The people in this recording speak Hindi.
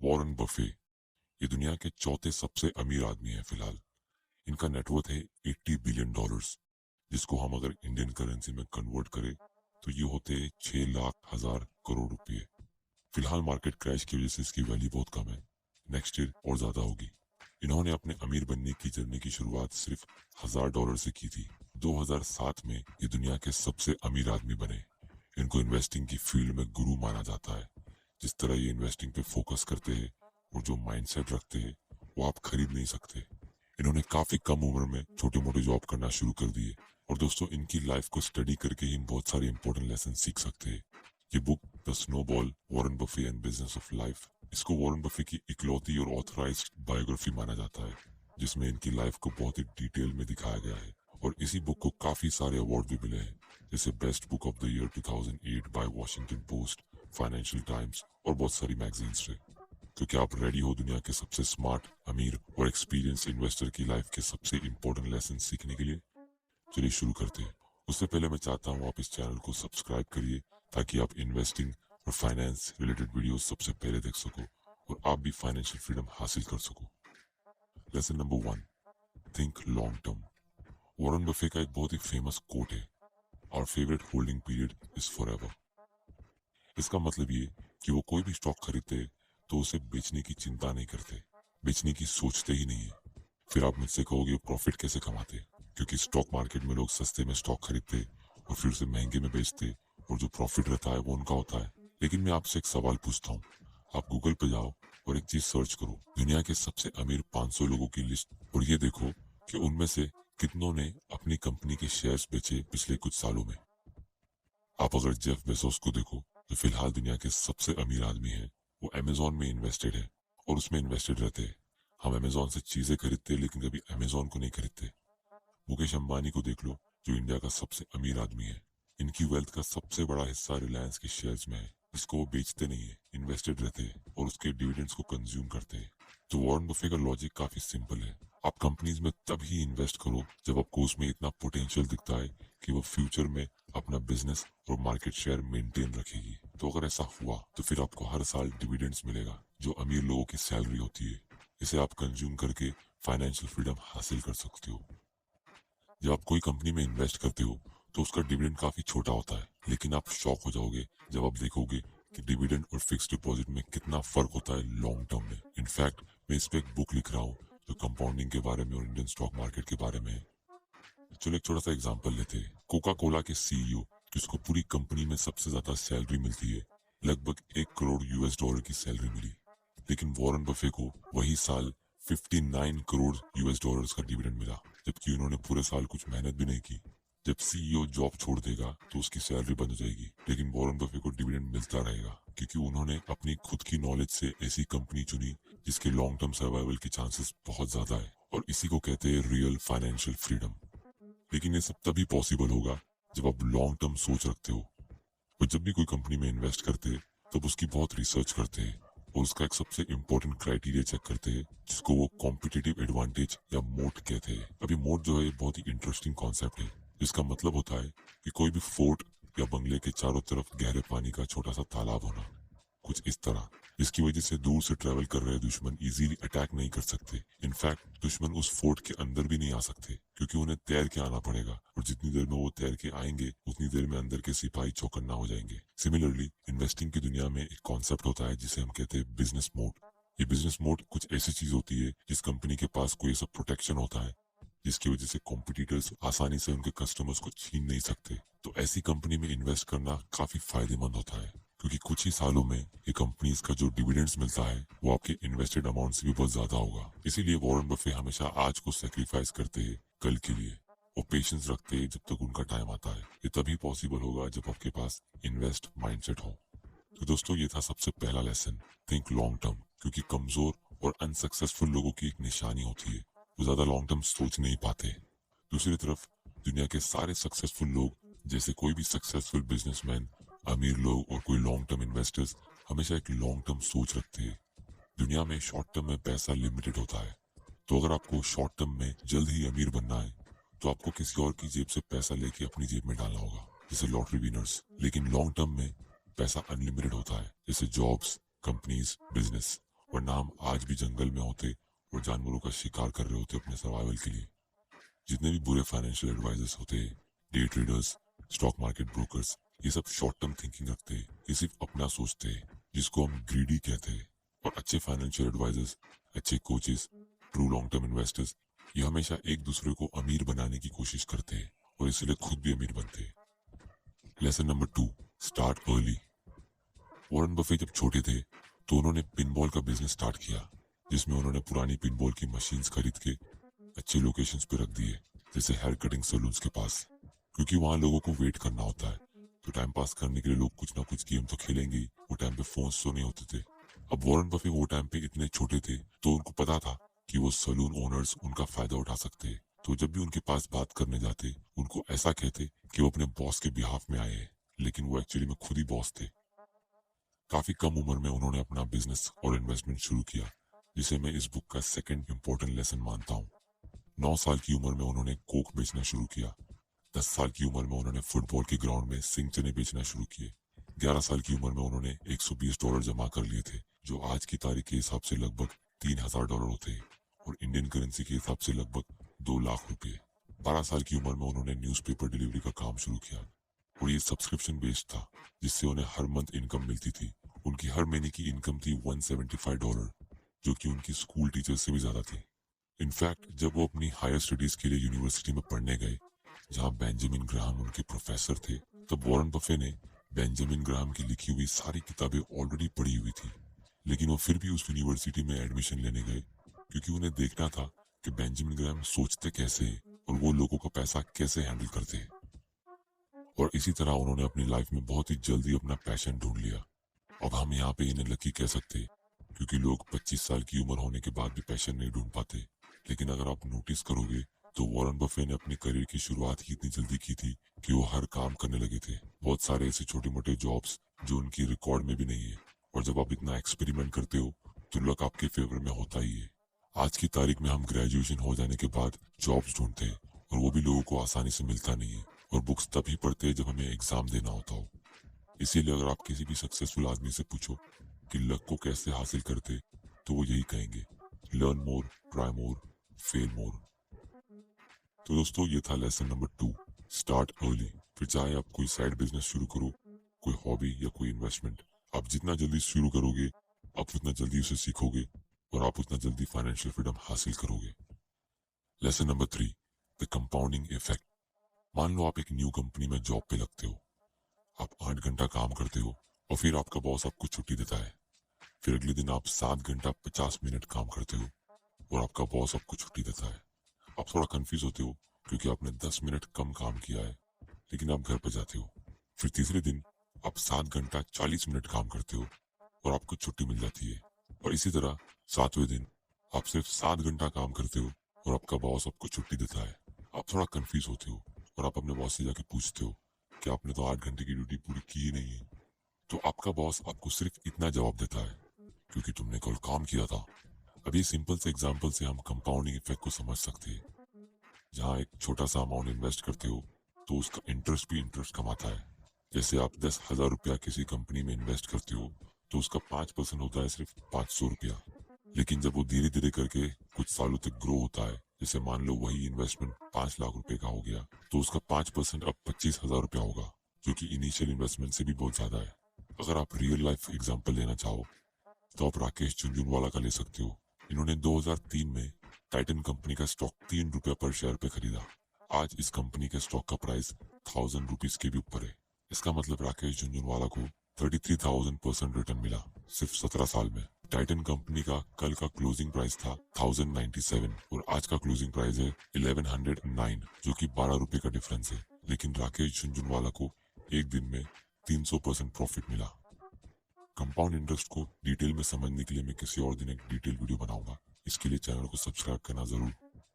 वॉरेन बफे ये दुनिया के चौथे सबसे अमीर आदमी हैं फिलहाल। इनका नेटवर्थ है $80 बिलियन, जिसको हम अगर इंडियन करेंसी में कन्वर्ट करें तो ये होते 6 लाख 1000 करोड़ रुपए। फिलहाल मार्केट क्रैश की वजह से इसकी वैल्यू बहुत कम है, नेक्स्ट ईयर और ज्यादा होगी। इन्होंने अपने अमीर बनने की जर्नी की शुरुआत सिर्फ $1000 से की थी। 2007 में ये दुनिया के सबसे अमीर आदमी बने। इनको इन्वेस्टिंग की फील्ड में गुरु माना जाता है। जिस तरह ये इन्वेस्टिंग पे फोकस करते हैं और जो माइंडसेट रखते हैं वो आप खरीद नहीं सकते। इन्होंने काफी कम उम्र में छोटे मोटे जॉब करना शुरू कर दिए और दोस्तों इनकी लाइफ को स्टडी करके ही हम बहुत सारे इंपॉर्टेंट लेसन सीख सकते हैं। ये book the snowball Warren Buffett and business of life, इसको वॉरेन बफे की इकलौती और ऑथराइज्ड बायोग्राफी माना जाता है, जिसमें इनकी लाइफ को बहुत ही डिटेल में दिखाया गया है। और इसी बुक को काफी सारे अवार्ड भी मिले हैं, जैसे best book of the year 2008 by Washington Post, Financial Times और बहुत सारी मैगजीन्स से। तो क्या आप रेडी हो दुनिया के सबसे स्मार्ट, अमीर और एक्सपीरियंस इन्वेस्टर की लाइफ के सबसे इंपॉर्टेंट लेसन सीखने के लिए? चलिए शुरू करते हैं। उससे पहले मैं चाहता हूँ आप इस चैनल को सब्सक्राइब करिए ताकि आप इन्वेस्टिंग और फाइनेंस रिलेटेड वीडियोस सबसे पहले देख सको और आप भी फाइनेंशियल फ्रीडम हासिल कर सको। Lesson number 1, think long term. Warren Buffett का एक बहुत ही फेमस कोट है, our favourite holding period is forever. इसका मतलब ये कि वो कोई भी स्टॉक खरीदते हैं तो उसे बेचने की चिंता नहीं करते, बेचने की सोचते ही नहीं है। फिर आप मुझसे कहोगे प्रॉफिट कैसे कमाते? क्योंकि स्टॉक मार्केट में लोग सस्ते में स्टॉक खरीदते और फिर उसे महंगे में बेचते और जो प्रॉफिट रहता है वो उनका होता है। लेकिन मैं आपसे एक सवाल पूछता हूँ, आप गूगल पे जाओ और एक चीज सर्च करो, दुनिया के सबसे अमीर 500 लोगों की लिस्ट, और ये देखो कि उनमें से कितनों ने अपनी कंपनी के शेयर्स बेचे पिछले कुछ सालों में। आप अगर जेफ बेजोस को देखो जो फिलहाल दुनिया के सबसे अमीर आदमी है, वो अमेजोन में इन्वेस्टेड है और उसमें इन्वेस्टेड रहते हैं। हम अमेजोन से चीजें खरीदते हैं लेकिन कभी अमेजोन को नहीं खरीदते। मुकेश अंबानी को देख लो जो इंडिया का सबसे अमीर आदमी है। इनकी वेल्थ का सबसे बड़ा हिस्सा रिलायंस के शेयर्स में है, जिसको वो बेचते नहीं है, इन्वेस्टेड रहते हैं और उसके डिविडेंड्स को कंज्यूम करते हैं। तो वॉरेन बफे का लॉजिक काफी सिंपल है, आप कंपनीज में तभी इन्वेस्ट करो जब आपको उसमें इतना पोटेंशियल दिखता है कि वो फ्यूचर में अपना बिजनेस और मार्केट शेयर मेंटेन रखेगी। तो अगर ऐसा हुआ तो फिर आपको हर साल डिविडेंड्स मिलेगा, जो अमीर लोगों की सैलरी होती है। इसे आप कंज्यूम करके फाइनेंशियल फ्रीडम हासिल कर सकते हो। जब आप कोई कंपनी में इन्वेस्ट करते हो तो उसका डिविडेंड काफी छोटा होता है, लेकिन आप शॉक हो जाओगे जब आप देखोगे कि डिविडेंड और फिक्स डिपॉजिट में कितना फर्क होता है लॉन्ग टर्म में। इनफैक्ट मैं इस पे एक बुक लिख रहा हूँ जो कंपाउंडिंग के बारे में और इंडियन स्टॉक मार्केट के बारे में है। चलो एक छोटा सा एग्जांपल लेते हैं। कोका कोला के सीईओ, जिसको पूरी कंपनी में सबसे ज्यादा सैलरी मिलती है, लगभग $1 करोड़ की सैलरी मिली, लेकिन वॉरेन बफे को वही साल 59 करोड़ US डॉलर्स का डिविडेंड मिला, जबकि उन्होंने पूरे साल कुछ मेहनत भी नहीं की। जब सीईओ जॉब छोड़ देगा तो उसकी सैलरी बंद हो जाएगी, लेकिन वॉरेन बफे को डिविडेंड मिलता रहेगा क्योंकि उन्होंने अपनी खुद की नॉलेज से ऐसी कंपनी चुनी जिसके लॉन्ग टर्म सर्वाइवल के चांसेस बहुत ज्यादा है, और इसी को कहते हैं रियल फाइनेंशियल फ्रीडम। लेकिन ये सब तभी पॉसिबल होगा जब आप लॉन्ग टर्म सोच रखते हो। और जब भी कोई कंपनी में इन्वेस्ट करते हैं तब उसकी बहुत रिसर्च करते हैं और उसका एक सबसे इम्पोर्टेंट क्राइटेरिया चेक करते हैं, जिसको वो कॉम्पिटिटिव एडवांटेज या मोट कहते हैं। अभी मोट जो है बहुत ही इंटरेस्टिंग कॉन्सेप्ट है, जिसका मतलब होता है कि कोई भी फोर्ट या बंगले के चारों तरफ गहरे पानी का छोटा सा तालाब होना, कुछ इस तरह, जिसकी वजह से दूर से ट्रेवल कर रहे दुश्मन इजीली अटैक नहीं कर सकते। इनफैक्ट दुश्मन उस फोर्ट के अंदर भी नहीं आ सकते क्योंकि उन्हें तैर के आना पड़ेगा, और जितनी देर में वो तैर के आएंगे उतनी देर में अंदर के सिपाही चौकन्ना हो जाएंगे। सिमिलरली इन्वेस्टिंग की दुनिया में एक कॉन्सेप्ट होता है जिसे हम कहते हैं बिजनेस मोड। ये बिजनेस मोड कुछ ऐसी चीज होती है जिस कंपनी के पास कोई ऐसा प्रोटेक्शन होता है जिसकी वजह से कॉम्पिटिटर्स आसानी से उनके कस्टमर्स को छीन नहीं सकते। तो ऐसी कंपनी में इन्वेस्ट करना काफी फायदेमंद होता है क्योंकि कुछ ही सालों में ये कंपनीज का जो डिविडेंड्स मिलता है वो आपके इन्वेस्टेड अमाउंट से भी बहुत ज्यादा होगा। इसीलिए वॉरेन बफे हमेशा आज को सेक्रीफाइस करते हैं कल के लिए, वो पेशेंस रखते हैं जब तक उनका टाइम आता है। ये तभी पॉसिबल होगा जब आपके पास इन्वेस्ट माइंडसेट हो। तो दोस्तों ये था सबसे पहला लेसन, थिंक लॉन्ग टर्म, क्योंकि कमजोर और अनसक्सेसफुल लोगों की एक निशानी होती है, वो ज्यादा लॉन्ग टर्म सोच नहीं पाते। दूसरी तरफ दुनिया के सारे सक्सेसफुल लोग, जैसे कोई भी सक्सेसफुल बिजनेसमैन, अमीर लोग और कोई लॉन्ग टर्म इन्वेस्टर्स, हमेशा एक लॉन्ग टर्म सोच रखते हैं। दुनिया में शॉर्ट टर्म में पैसा लिमिटेड होता है, तो अगर आपको शॉर्ट टर्म में जल्द ही अमीर बनना है तो आपको किसी और की जेब से पैसा लेके अपनी जेब में डालना होगा, जैसे लॉटरी विनर्स। लेकिन लॉन्ग टर्म में पैसा अनलिमिटेड होता है, जैसे जॉब्स, कंपनीज, बिजनेस, वरना हम आज भी जंगल में होते और जानवरों का शिकार कर रहे होते अपने सर्वाइवल के लिए। जितने भी बुरे फाइनेंशियल एडवाइजर्स होते हैं, day traders, stock market brokers, ये सब शॉर्ट टर्म थिंकिंग रखते हैं, ये सिर्फ अपना सोचते हैं, जिसको हम ग्रीडी कहते हैं। और अच्छे फाइनेंशियल एडवाइजर्स, अच्छे coaches, true long term investors, ये हमेशा एक दूसरे को अमीर बनाने की कोशिश करते हैं और इसलिए खुद भी अमीर बनते हैं। Lesson number 2, start early. Warren Buffett जब छोटे थे तो उन्होंने पिनबॉल का बिजनेस स्टार्ट किया, जिसमें उन्होंने पुरानी पिनबॉल की मशीन्स खरीद के अच्छे लोकेशंस पे रख दिए, जैसे हेयर कटिंग सैलून्स के पास, क्योंकि वहां लोगों को वेट करना होता है। तो टाइम पास करने के लिए लोग कुछ ना कुछ गेम तो खेलेंगे ही। वो टाइम पे फोन्स तो नहीं होते थे। अब वॉरेन बफे वो टाइम पे इतने छोटे थे तो उनको पता था कि वो सैलून ओनर्स उनका फायदा उठा सकते हैं। तो जब भी उनके पास बात करने जाते, उनको ऐसा कहते कि वो अपने बॉस के बिहाफ में आए हैं, लेकिन वो एक्चुअली में खुद ही बॉस थे। काफी कम उम्र में उन्होंने अपना बिजनेस और इन्वेस्टमेंट शुरू किया, जिसे मैं इस बुक का सेकंड इंपॉर्टेंट लेसन मानता हूँ। 9 साल की उम्र में उन्होंने कोक बेचना शुरू किया। 10 साल की उम्र में उन्होंने फुटबॉल के ग्राउंड में सिंग चने बेचना शुरू किए। 11 साल की उम्र में उन्होंने $120 जमा कर लिए थे, जो आज की तारीख के हिसाब से लगभग $3000 होते हैं और इंडियन करेंसी के हिसाब से लगभग 2 लाख रुपए। 12 साल की उम्र में उन्होंने न्यूज़पेपर डिलीवरी का काम शुरू किया और ये सब्सक्रिप्शन बेस्ड था, जिससे उन्हें हर मंथ इनकम मिलती थी। उनकी हर महीने की इनकम थी $175, जो कि उनकी स्कूल टीचर से भी ज्यादा थी। इनफैक्ट जब वो अपनी हायर स्टडीज के लिए यूनिवर्सिटी में पढ़ने गए, जहां बेंजामिन ग्राहम उनके प्रोफेसर थे, तब वॉरेन बफे ने बेंजामिन ग्राहम की लिखी हुई सारी किताबें ऑलरेडी पढ़ी हुई थी, लेकिन वो फिर भी उस यूनिवर्सिटी में एडमिशन लेने गए, क्योंकि उन्हें देखना था कि बेंजामिन ग्राहम सोचते कैसे हैं और वो लोगों का पैसा कैसे हैंडल करते हैं। और इसी तरह उन्होंने अपनी लाइफ में बहुत ही जल्दी अपना पैशन ढूंढ लिया। अब हम यहाँ पे इन्हें लकी कह सकते, क्योंकि लोग 25 साल की उम्र होने के बाद भी पैशन नहीं ढूंढ पाते। लेकिन अगर आप नोटिस करोगे तो वॉरेन बफे ने अपनी करियर की शुरुआत ही इतनी जल्दी की थी कि वो हर काम करने लगे थे। बहुत सारे ऐसे छोटे मोटे जॉब्स जो उनकी रिकॉर्ड में भी नहीं है। और जब आप इतना एक्सपेरिमेंट करते हो तो लक आपके फेवर में होता ही है। आज की तारीख में हम ग्रेजुएशन हो जाने के बाद जॉब्स ढूंढते हैं, और वो भी लोगों को आसानी से मिलता नहीं है। और बुक्स तभी पढ़ते हैं जब हमें एग्जाम देना होता हो। इसीलिए अगर आप किसी भी सक्सेसफुल आदमी से पूछो कि लक को कैसे हासिल करते, तो वो यही कहेंगे, learn more, try more, fail more. तो दोस्तों, ये था लेसन नंबर 2, स्टार्ट अर्ली। फिर चाहे आप कोई साइड बिजनेस शुरू करो, कोई हॉबी या कोई इन्वेस्टमेंट, आप जितना जल्दी शुरू करोगे, आप उतना जल्दी उसे सीखोगे और आप उतना जल्दी फाइनेंशियल फ्रीडम हासिल करोगे। Lesson number 3, the compounding effect. मान लो आप एक न्यू कंपनी में जॉब पे लगते हो। आप 8 घंटा काम करते हो और फिर आपका बॉस आपको छुट्टी देता है। फिर अगले दिन आप 7 घंटा 50 मिनट काम करते हो और आपका बॉस आपको छुट्टी देता है। आप थोड़ा कंफ्यूज होते हो क्योंकि आपने 10 मिनट कम काम किया है, लेकिन आप घर पर जाते हो। फिर तीसरे दिन आप 7 घंटा 40 मिनट काम करते हो और आपको छुट्टी मिल जाती है। और इसी तरह 7वें दिन आप सिर्फ 7 घंटा काम करते हो और आपका बॉस आपको छुट्टी देता है। आप थोड़ा कंफ्यूज होते हो और आप अपने बॉस से जाके पूछते हो कि आपने तो 8 घंटे की ड्यूटी पूरी की ही नहीं है। तो आपका बॉस आपको सिर्फ इतना जवाब देता है, क्योंकि तुमने कल काम किया था। अब ये सिंपल से एग्जांपल से हम कंपाउंडिंग इफेक्ट को समझ सकते हैं। जहाँ एक छोटा सा अमाउंट इन्वेस्ट करते हो तो उसका इंटरेस्ट भी इंटरेस्ट कमाता है। जैसे आप 10,000 रुपया किसी कंपनी में इन्वेस्ट करते हो तो उसका 5% होता है सिर्फ 500 रुपया। लेकिन जब वो धीरे धीरे करके कुछ सालों तक ग्रो होता है, जैसे मान लो वही इन्वेस्टमेंट 5 लाख रुपए का हो गया, तो उसका 5% अब 25,000 रुपया होगा, जो कि इनिशियल इन्वेस्टमेंट से भी बहुत ज्यादा है। अगर आप रियल लाइफ एग्जांपल लेना चाहो तो आप राकेश झुनझुनवाला का ले सकते हो। इन्होंने 2003 में टाइटन कंपनी का स्टॉक ₹3 पर शेयर पे खरीदा। आज इस कंपनी के स्टॉक का प्राइस 1000 रुपीज के भी ऊपर है। इसका मतलब राकेश झुनझुनवाला को 33,000% रिटर्न मिला सिर्फ 17 साल में। टाइटन कंपनी का कल का क्लोजिंग प्राइस था 1097 और आज का क्लोजिंग प्राइस है 1109, जो कि 12 रुपए का डिफरेंस है। लेकिन राकेश झुनझुनवाला को एक दिन में 300% प्रॉफिट मिला। कंपाउंड इंटरेस्ट को डिटेल में समझने के लिए मैं किसी और दिन एक डिटेल वीडियो बनाऊंगा। इसके लिए चैनल को सब्सक्राइब करना जरूर